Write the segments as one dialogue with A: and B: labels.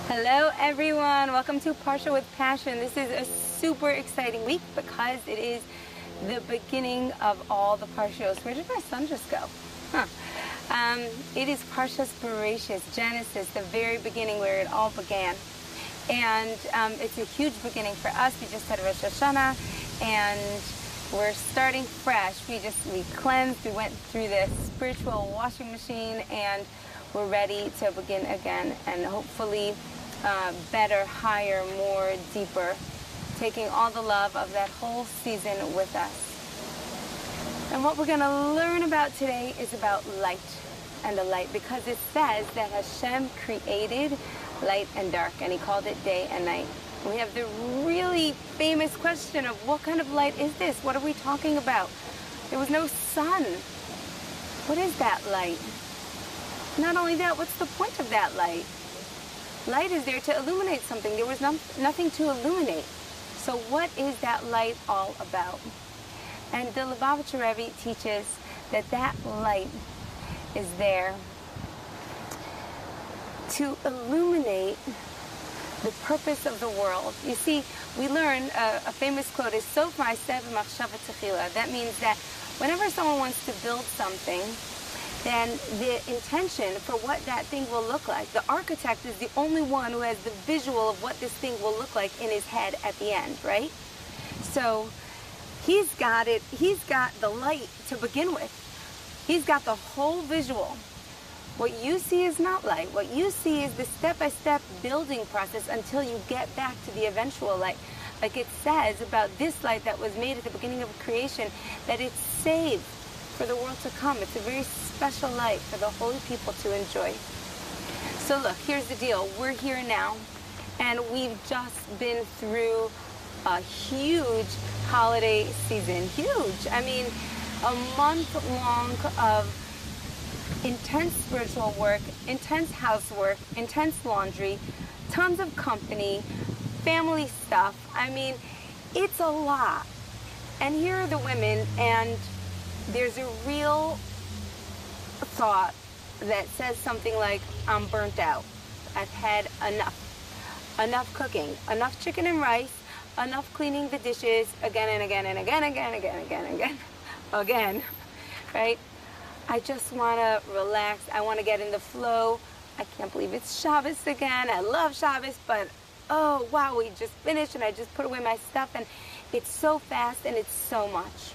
A: Hello everyone, welcome to Parsha with Passion. This is a super exciting week because it is the beginning of all the Parshos. Where did my son just go? It is Parshas Bereshis, Genesis, the very beginning where it all began. And it's a huge beginning for us. We just had Rosh Hashanah and we're starting fresh. We cleansed, we went through the spiritual washing machine, and we're ready to begin again, and hopefully better, higher, more, deeper, taking all the love of that whole season with us. And what we're going to learn about today is about light and the light, because it says that Hashem created light and dark, and he called it day and night. We have the really famous question of what kind of light is this? What are we talking about? There was no sun. What is that light? Not only that, what's the point of that light? Light is there to illuminate something. There was nothing to illuminate. So what is that light all about? And the Lubavitcher Rebbe teaches that that light is there to illuminate the purpose of the world. You see, we learn a famous quote is Sof ma'aseh v'machshava techila. That means that whenever someone wants to build something, then the intention for what that thing will look like, the architect is the only one who has the visual of what this thing will look like in his head at the end, right? So he's got it, he's got the light to begin with. He's got the whole visual. What you see is not light. What you see is the step-by-step building process until you get back to the eventual light. Like it says about this light that was made at the beginning of creation, that it's saved for the world to come. It's a very special light for the holy people to enjoy. So look, here's the deal. We're here now, and we've just been through a huge holiday season. Huge. I mean, a month long of intense spiritual work, intense housework, intense laundry, tons of company, family stuff. I mean, it's a lot. And here are the women, and there's a real thought that says something like, I'm burnt out. I've had enough. Enough cooking. Enough chicken and rice. Enough cleaning the dishes again and again and again, again. Right? I just want to relax. I want to get in the flow. I can't believe it's Shabbos again. I love Shabbos, but oh, wow, we just finished and I just put away my stuff, and it's so fast and it's so much.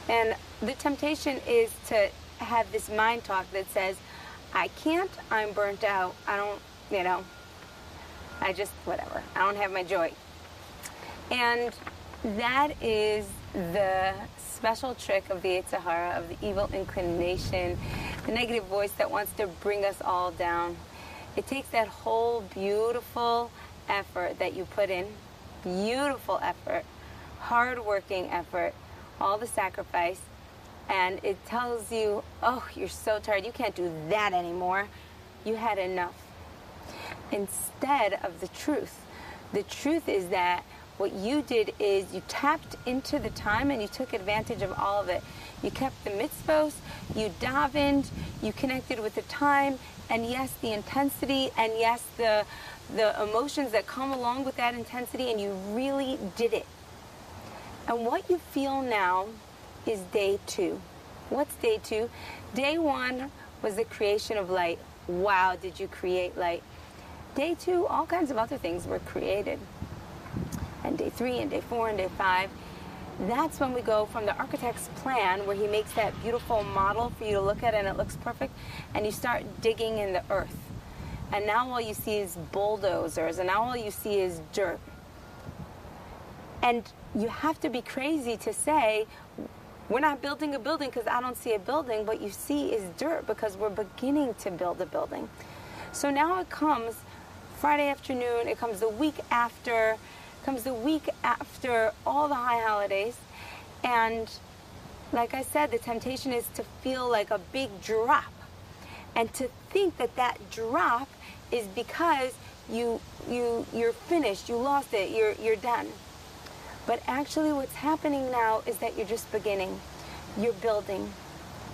A: And the temptation is to have this mind talk that says, I can't, I'm burnt out, I don't, whatever, I don't have my joy. And that is the special trick of the eve-chava, of the evil inclination, the negative voice that wants to bring us all down. It takes that whole beautiful effort that you put in, beautiful effort, hard-working effort, all the sacrifice, and it tells you, oh, you're so tired, you can't do that anymore. You had enough. Instead of the truth. The truth is that what you did is you tapped into the time and you took advantage of all of it. You kept the mitzvos, you davened, you connected with the time, and yes, the intensity, and yes, the emotions that come along with that intensity, and you really did it. And what you feel now is day 2. What's day 2? Day 1 was the creation of light. Wow, did you create light. Day 2, all kinds of other things were created. And day 3 and day 4 and day 5, that's when we go from the architect's plan, where he makes that beautiful model for you to look at and it looks perfect, and you start digging in the earth. And now all you see is bulldozers, and now all you see is dirt. And you have to be crazy to say, we're not building a building because I don't see a building. What you see is dirt because we're beginning to build a building. So now it comes Friday afternoon, it comes the week after all the high holidays. And like I said, the temptation is to feel like a big drop. And to think that that drop is because you're finished, you lost it, you're done. But actually what's happening now is that you're just beginning. You're building.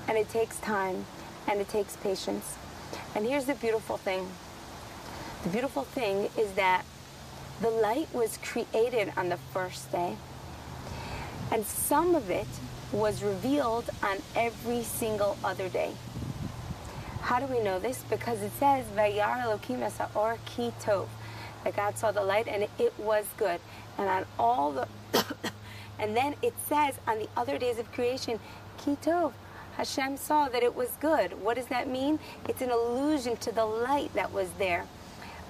A: And it takes time. And it takes patience. And here's the beautiful thing. The beautiful thing is that the light was created on the first day, and some of it was revealed on every single other day. How do we know this? Because it says, Vayar Elokim es ha'or ki tov, that God saw the light and it was good. And on all the, and then it says on the other days of creation, ki tov, Hashem saw that it was good. What does that mean? It's an allusion to the light that was there.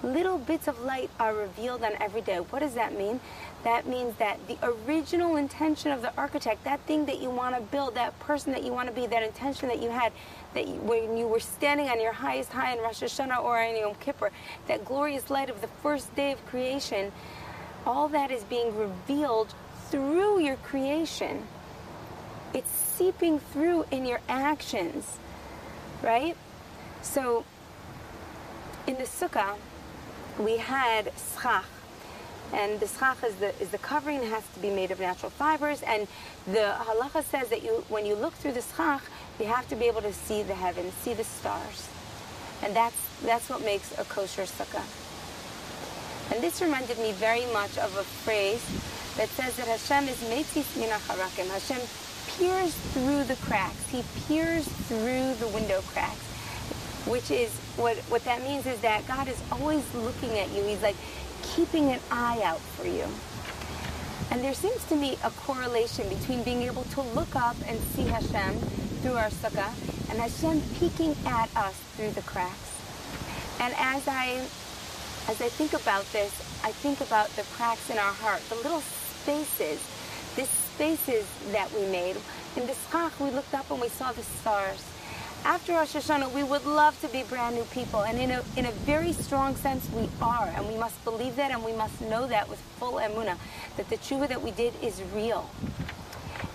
A: Little bits of light are revealed on every day. What does that mean? That means that the original intention of the architect, that thing that you want to build, that person that you want to be, that intention that you had, when you were standing on your highest high in Rosh Hashanah or in Yom Kippur, that glorious light of the first day of creation, all that is being revealed through your creation. It's seeping through in your actions, right? So, in the sukkah, we had schach, and the schach is the covering. It has to be made of natural fibers, and the halacha says that when you look through the schach, you have to be able to see the heavens, see the stars, and that's what makes a kosher sukkah. And this reminded me very much of a phrase that says that Hashem is metzis min hacharakim. Hashem peers through the cracks. He peers through the window cracks. Which is, what that means is that God is always looking at you. He's like keeping an eye out for you. And there seems to be a correlation between being able to look up and see Hashem through our sukkah and Hashem peeking at us through the cracks. And as I think about this, I think about the cracks in our heart, the little spaces, these spaces that we made. In the schach, we looked up and we saw the stars. After Rosh Hashanah, we would love to be brand new people, and in a very strong sense, we are, and we must believe that, and we must know that with full emunah, that the tshuva that we did is real.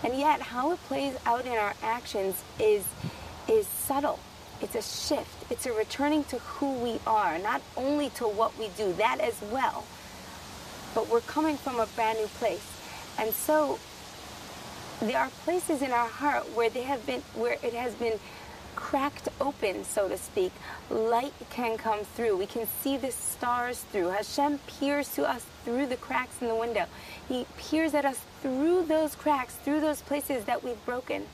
A: And yet, how it plays out in our actions is subtle. It's a shift. It's a returning to who we are, not only to what we do, that as well, but we're coming from a brand new place. And so, there are places in our heart where it has been cracked open, so to speak. Light can come through. We can see the stars through. Hashem peers to us through the cracks in the window. He peers at us through those cracks, through those places that we've broken.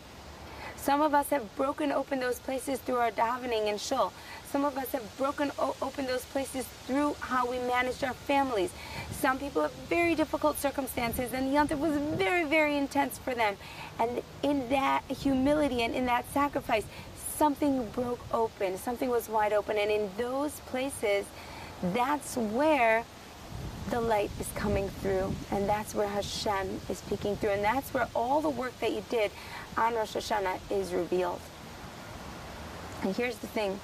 A: Some of us have broken open those places through our davening and shul. Some of us have broken open those places through how we managed our families. Some people have very difficult circumstances, and Yom Tov was very, very intense for them. And in that humility and in that sacrifice, something broke open, something was wide open, and in those places, that's where the light is coming through, and that's where Hashem is peeking through, and that's where all the work that you did on Rosh Hashanah is revealed. And here's the thing.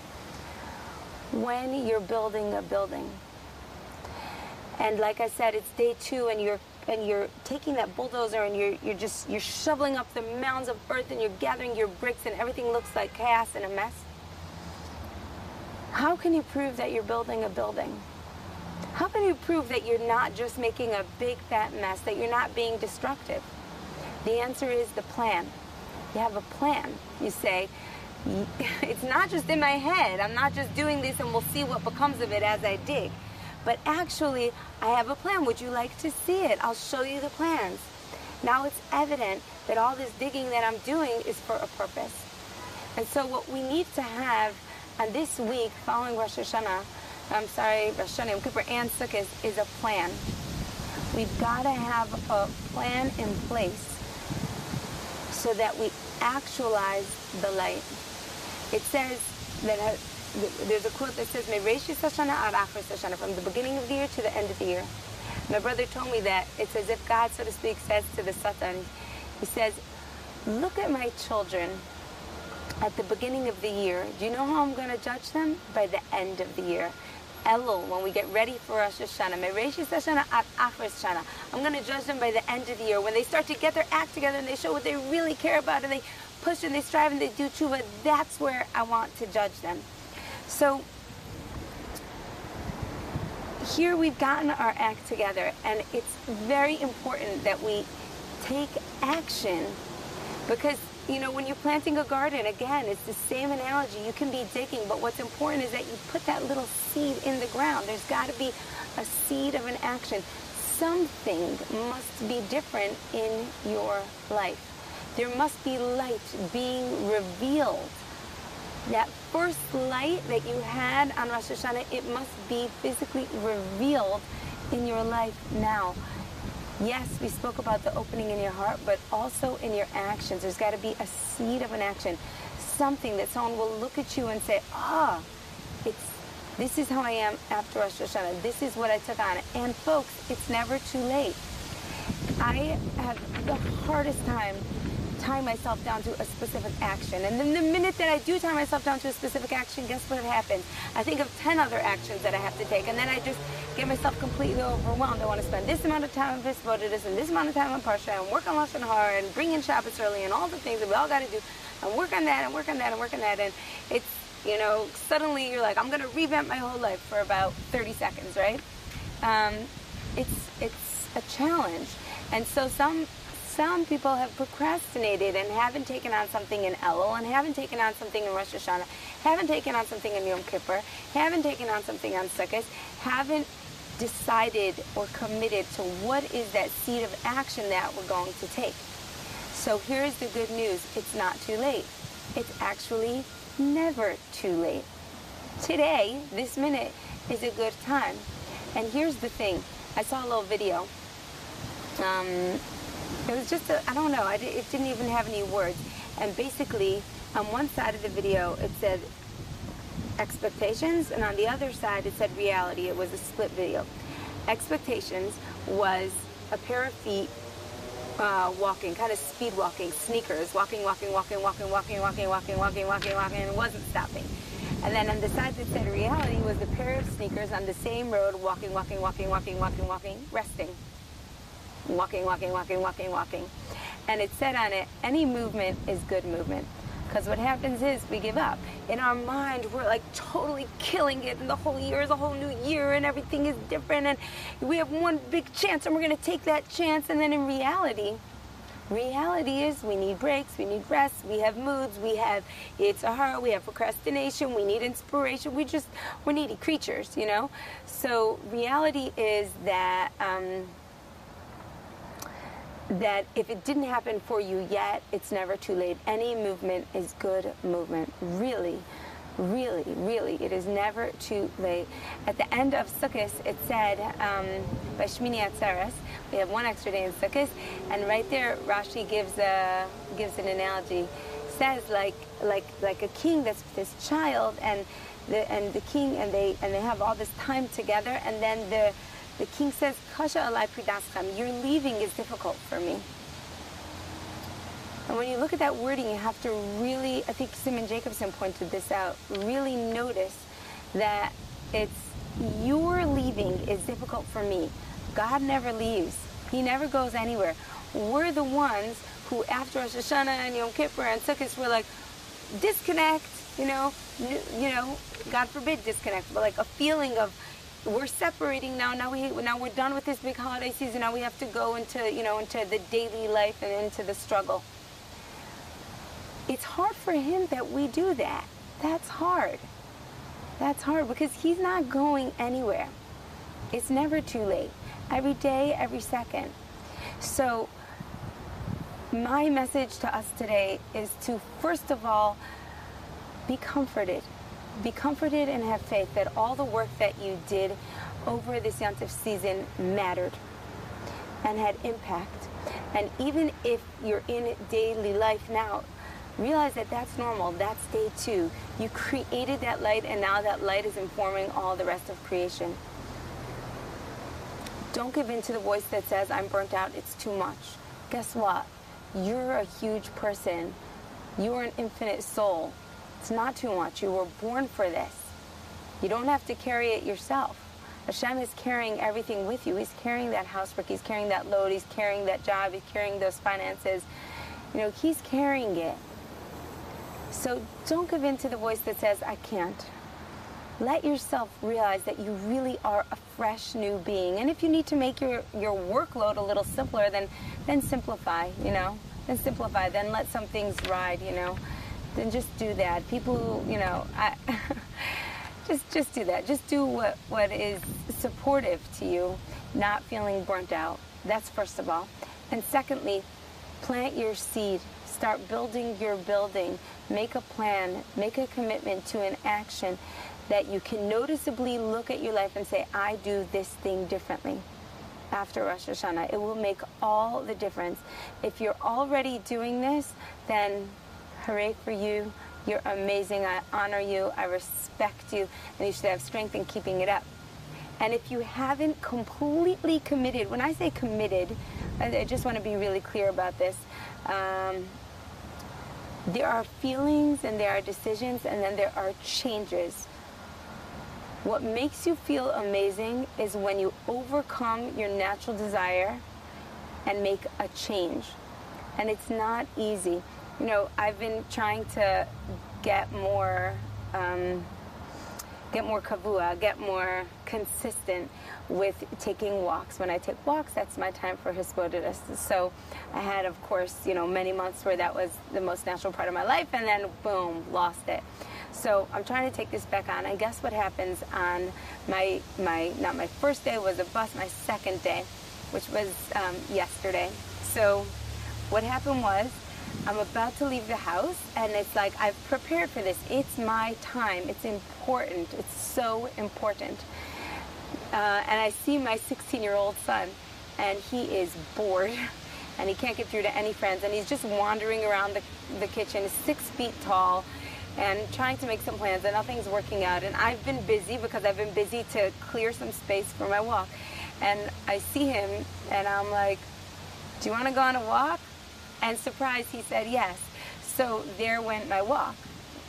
A: When you're building a building, and like I said, it's day 2, and you're taking that bulldozer and you're shoveling up the mounds of earth and you're gathering your bricks and everything looks like chaos and a mess. How can you prove that you're building a building? How can you prove that you're not just making a big fat mess, that you're not being destructive? The answer is the plan. You have a plan. You say, it's not just in my head. I'm not just doing this and we'll see what becomes of it as I dig. But actually, I have a plan. Would you like to see it? I'll show you the plans. Now it's evident that all this digging that I'm doing is for a purpose. And so what we need to have on this week following Rosh Hashanah, Rosh Hashanah, Yom Kippur, and Sukkot is a plan. We've got to have a plan in place so that we actualize the light. It says that there's a quote that says, Bereshis Hashanah ad achris Hashanah, from the beginning of the year to the end of the year. My brother told me that it's as if God, so to speak, says to the Satan, he says, look at my children at the beginning of the year. Do you know how I'm going to judge them? By the end of the year. Elul, when we get ready for Rosh Hashanah, Bereshis Hashanah ad achris Hashanah. I'm going to judge them by the end of the year. When they start to get their act together and they show what they really care about and they push and they strive and they do tshuva, that's where I want to judge them. So here we've gotten our act together, and it's very important that we take action, because you know, when you're planting a garden, again, it's the same analogy. You can be digging, but what's important is that you put that little seed in the ground. There's got to be a seed of an action. Something must be different in your life. There must be light being revealed. That first light that you had on Rosh Hashanah, it must be physically revealed in your life now. Yes, we spoke about the opening in your heart, but also in your actions. There's got to be a seed of an action. Something that someone will look at you and say, this is how I am after Rosh Hashanah. This is what I took on. And folks, it's never too late. I have the hardest time tying myself down to a specific action. And then the minute that I do tie myself down to a specific action, guess what happens? I think of 10 other actions that I have to take, and then I just get myself completely overwhelmed. I want to spend this amount of time on this, and this amount of time on Parsha, and work on Lashon Hara, and bring in Shabbos early, and all the things that we all got to do, and work on that, and work on that, and work on that, and it's, you know, suddenly you're like, I'm going to revamp my whole life for about 30 seconds, right? It's a challenge. And so some people have procrastinated and haven't taken on something in Elul, and haven't taken on something in Rosh Hashanah, haven't taken on something in Yom Kippur, haven't taken on something on Sukkot, haven't decided or committed to what is that seed of action that we're going to take. So here's the good news. It's not too late. It's actually never too late. Today, this minute, is a good time. And here's the thing. I saw a little video. It was just I don't know, it didn't even have any words. And basically, on one side of the video, it said expectations, and on the other side, it said reality. It was a split video. Expectations was a pair of feet walking, kind of speed walking, sneakers, walking, and it wasn't stopping. And then on the side that said reality was a pair of sneakers on the same road, walking, resting. Walking. And it said on it, any movement is good movement. Because what happens is we give up. In our mind, we're like totally killing it, and the whole year is a whole new year, and everything is different, and we have one big chance, and we're going to take that chance. And then in reality is we need breaks, we need rest, we have moods, we have eve-chava, we have procrastination, we need inspiration. We're needy creatures, you know? So reality is that that if it didn't happen for you yet, it's never too late. Any movement is good movement. Really, it is never too late. At the end of Sukkot, it said, by Shmini Atzeres, we have one extra day in Sukkot, and right there, Rashi gives an analogy. Says like a king that's with his child, and the king, and they have all this time together, and then the king says, Kasha alai pridaschem, your leaving is difficult for me. And when you look at that wording, you have to really, I think Simon Jacobson pointed this out, really notice that it's your leaving is difficult for me. God never leaves. He never goes anywhere. We're the ones who, after Rosh Hashanah and Yom Kippur and Sukkot, we're like, disconnect, you know, God forbid disconnect, but like a feeling of, we're separating now. Now we're done with this big holiday season. Now we have to go into the daily life and into the struggle. It's hard for him that we do that. That's hard. That's hard because he's not going anywhere. It's never too late. Every day, every second. So my message to us today is to, first of all, be comforted. Be comforted and have faith that all the work that you did over this Yontif season mattered and had impact. And even if you're in daily life now, realize that that's normal. That's day two. You created that light, and now that light is informing all the rest of creation. Don't give in to the voice that says, I'm burnt out, it's too much. Guess what? You're a huge person. You're an infinite soul. It's not too much. You were born for this. You don't have to carry it yourself. Hashem is carrying everything with you. He's carrying that housework. He's carrying that load. He's carrying that job. He's carrying those finances. You know, he's carrying it. So don't give in to the voice that says, I can't. Let yourself realize that you really are a fresh new being. And if you need to make your workload a little simpler, then simplify, you know. then simplify, then let some things ride, then just do that. People, just do that. Just do what is supportive to you, not feeling burnt out. That's first of all. And secondly, plant your seed. Start building your building. Make a plan. Make a commitment to an action that you can noticeably look at your life and say, I do this thing differently after Rosh Hashanah. It will make all the difference. If you're already doing this, then hooray for you. You're amazing. I honor you. I respect you. And you should have strength in keeping it up. And if you haven't completely committed, when I say committed, I just want to be really clear about this. There are feelings and there are decisions and then there are changes. What makes you feel amazing is when you overcome your natural desire and make a change. And it's not easy. I've been trying to get more kavua, get more consistent with taking walks. When I take walks, that's my time for hisbodedus. So I had, of course, many months where that was the most natural part of my life, and then boom, lost it. So I'm trying to take this back on. And guess what happens on not my first day was a bus, my second day, which was yesterday. So what happened was, I'm about to leave the house, and it's like, I've prepared for this. It's my time. It's important. It's so important. And I see my 16-year-old son, and he is bored, and he can't get through to any friends, and he's just wandering around the kitchen. He's 6 feet tall, and trying to make some plans, and nothing's working out. And I've been busy because I've been busy to clear some space for my walk. And I see him, and I'm like, do you want to go on a walk? And surprise, he said yes. So there went my walk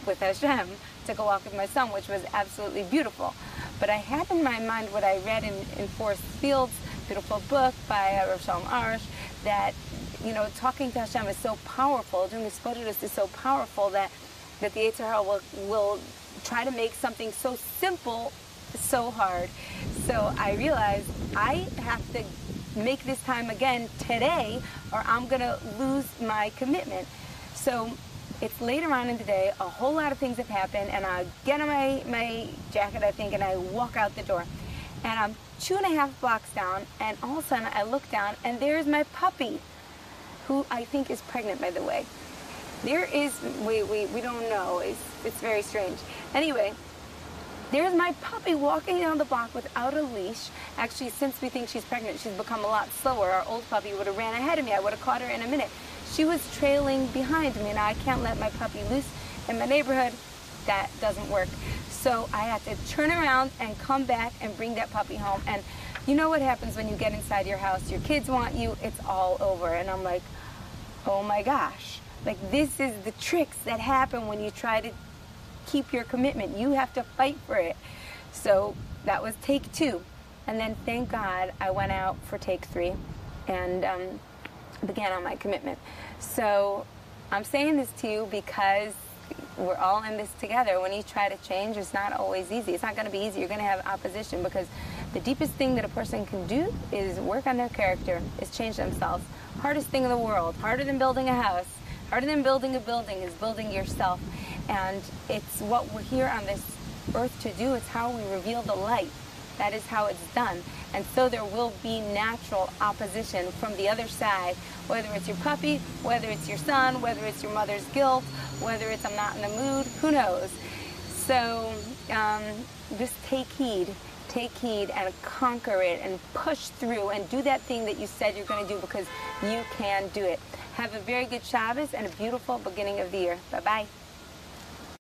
A: with Hashem. Took a walk with my son, which was absolutely beautiful. But I had in my mind what I read in Forest Fields, beautiful book by Rav Shalom Arush, that, talking to Hashem is so powerful, doing this hisbodedus is so powerful that the Yetzer Hara will try to make something so simple so hard. So I realized I have to make this time again today, or I'm going to lose my commitment. So it's later on in the day, a whole lot of things have happened, and I get on my jacket, I think, and I walk out the door. And I'm 2.5 blocks down, and all of a sudden I look down, and there's my puppy, who I think is pregnant, by the way. There is, we don't know, it's very strange. Anyway, there's my puppy walking down the block without a leash. Actually, since we think she's pregnant, she's become a lot slower. Our old puppy would have ran ahead of me. I would have caught her in a minute. She was trailing behind me. Now, I can't let my puppy loose in my neighborhood. That doesn't work. So I have to turn around and come back and bring that puppy home. And you know what happens when you get inside your house? Your kids want you. It's all over. And I'm like, oh my gosh. Like, this is the tricks that happen when you try to keep your commitment. You have to fight for it. So that was take 2. And then, thank God, I went out for take 3 and began on my commitment. So I'm saying this to you because we're all in this together. When you try to change, it's not always easy. It's not going to be easy. You're going to have opposition, because the deepest thing that a person can do is work on their character, is change themselves. Hardest thing in the world, harder than building a house, harder than building a building, is building yourself. And it's what we're here on this earth to do. It's how we reveal the light. That is how it's done. And so there will be natural opposition from the other side, whether it's your puppy, whether it's your son, whether it's your mother's guilt, whether it's I'm not in the mood, who knows. So just take heed and conquer it and push through and do that thing that you said you're going to do, because you can do it. Have a very good Shabbos and a beautiful beginning of the year. Bye-bye.